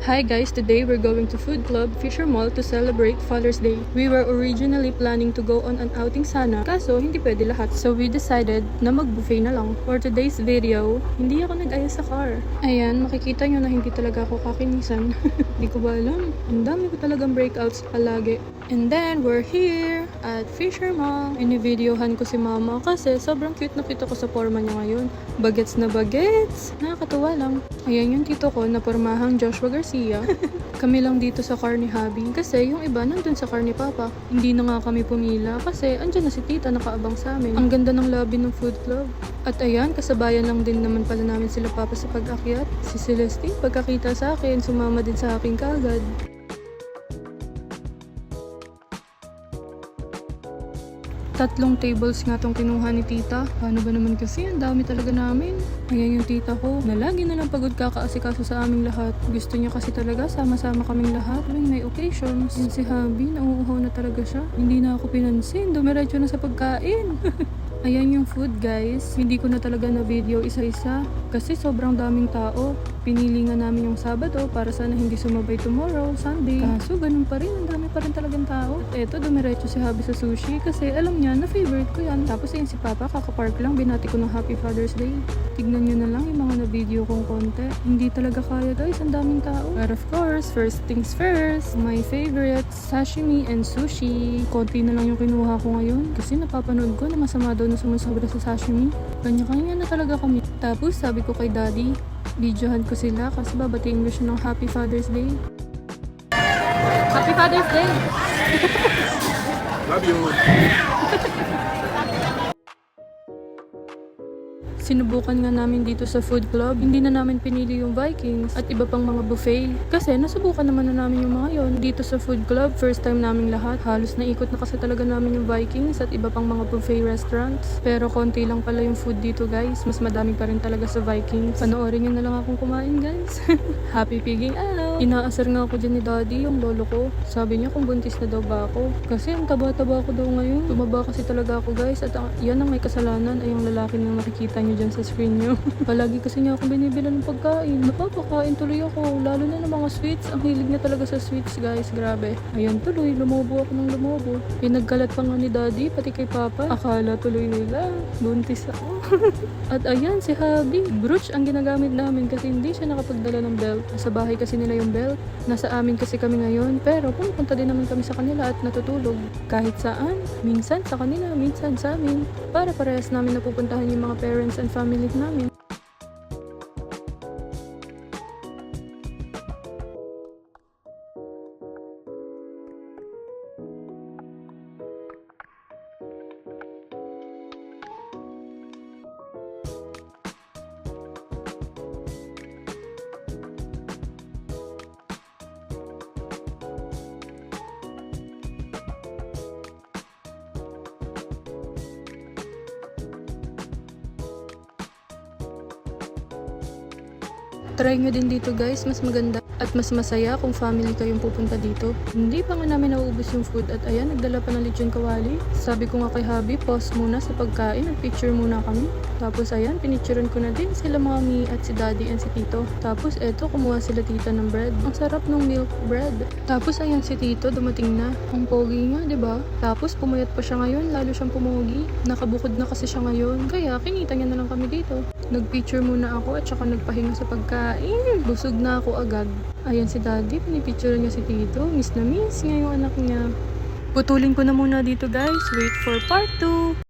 Hi guys, today we're going to Food Club Fisher Mall to celebrate Father's Day. We were originally planning to go on an outing sana, kaso hindi pwede lahat. So we decided na mag-buffet na lang. For today's video, hindi ako nag-ayos sa car. Ayan, makikita nyo na hindi talaga ako kakinisan. Hindi ko ba alam. Ang dami ko talagang breakouts palagi. And then, we're here at Fisher Mall. Ini-videohan ko si mama kasi sobrang cute na cute ako sa forma niya ngayon. Bagets na bagets. Nakakatuwa lang. Ayan yung tito ko na pormahang Joshua Garcia. Kami lang dito sa car ni Habi kasi yung iba nandun sa car ni Papa. Hindi na nga kami pumila kasi andyan na si tita nakaabang sa amin. Ang ganda ng lobby ng food club. At ayan, kasabayan lang din naman pala namin sila Papa sa pag-akyat. Si Celestine, pagkakita sa akin, sumama din sa akin kaagad. Tatlong tables nga tong kinuha ni tita. Paano ba naman kasi? Ang dami talaga namin. Ayan yung tita ko na lagi na lang pagod kakaasikaso sa aming lahat. Gusto niya kasi talaga sama-sama kaming lahat when may occasions. Yan si Habi, nauuhaw na talaga siya. Hindi na ako pinansin. Dumiretso na sa pagkain. Ayan yung food guys. Hindi ko na talaga na video isa-isa kasi sobrang daming tao. Pinili nga namin yung Sabado para sana hindi sumabay tomorrow, Sunday. Kaso ganun pa rin, ang dami pa rin talagang tao. At eto, dumiretso si Habi sa sushi kasi alam niya na favorite ko yan. Tapos ayun si Papa, kakapark lang, binati ko ng Happy Father's Day. Tignan nyo na lang yung mga na-video kong konti. Hindi talaga kaya guys, ang daming tao. But of course, first things first, my favorite, sashimi and sushi. Konti na lang yung kinuha ko ngayon kasi napapanood ko na masama daw na sumusobra sa sashimi. Kanya-kanya na talaga kami. Tapos sabi ko kay Daddy, videohan ko sila kasi babatiin ko siya ng Happy Father's Day. Happy Father's Day! Love you! Sinubukan nga namin dito sa food club. Hindi na namin pinili yung Vikings at iba pang mga buffet. Kasi nasubukan naman na namin yung mga yon dito sa food club. First time namin lahat. Halos naikot na kasi talaga namin yung Vikings at iba pang mga buffet restaurants. Pero konti lang pala yung food dito guys. Mas madami pa rin talaga sa Vikings. Panoorin nyo na lang akong kumain guys. Happy pigging out! Inaasar nga ako dyan ni Daddy, yung lolo ko. Sabi niya kung buntis na daw ba ako. Kasi ang taba-taba ko daw ngayon. Tumaba kasi talaga ako guys. At yan ang may kasalanan ay yung lalaki na nakikita nyo dyan sa screen nyo. Palagi kasi niya ako binibilan ng pagkain. Napapakain tuloy ako. Lalo na ng mga sweets. Ang hilig niya talaga sa sweets guys. Grabe. Ayan tuloy. Lumobo ako ng lumobo. Pinagkalat pa nga ni Daddy, pati kay Papa. Akala tuloy nila buntis ako. At ayan si Habi. Brooch ang ginagamit namin kasi hindi siya nakapagdala ng belt. Sa bahay kasi nila yung belt. Nasa amin kasi kami ngayon. Pero pumupunta din naman kami sa kanila at natutulog. Kahit saan. Minsan sa kanila, minsan sa amin. Para parehas namin napupuntahan yung mga parents and family namin. Try nyo din dito guys, mas maganda at mas masaya kung family kayong pupunta dito. Hindi pa nga namin nauubos yung food at ayan, nagdala pa ng lechon kawali. Sabi ko nga kay Habi, pause muna sa pagkain at picture muna kami. Tapos ayan, pinicturean ko na din sila mommy at si daddy and si tito. Tapos eto, kumuha sila tita ng bread. Ang sarap ng milk bread. Tapos ayan si tito, dumating na. Ang pogi nga, 'di ba? Tapos pumayat pa siya ngayon, lalo siyang pumogi. Nakabukod na kasi siya ngayon. Kaya kinita niya na lang kami dito. Nagpicture muna ako at saka nagpahinga sa pagkain. Busog na ako agad. Ayan si daddy, pinipicture niya si tito. Miss na miss niya yung anak niya. Putulin ko na muna dito guys. Wait for part 2.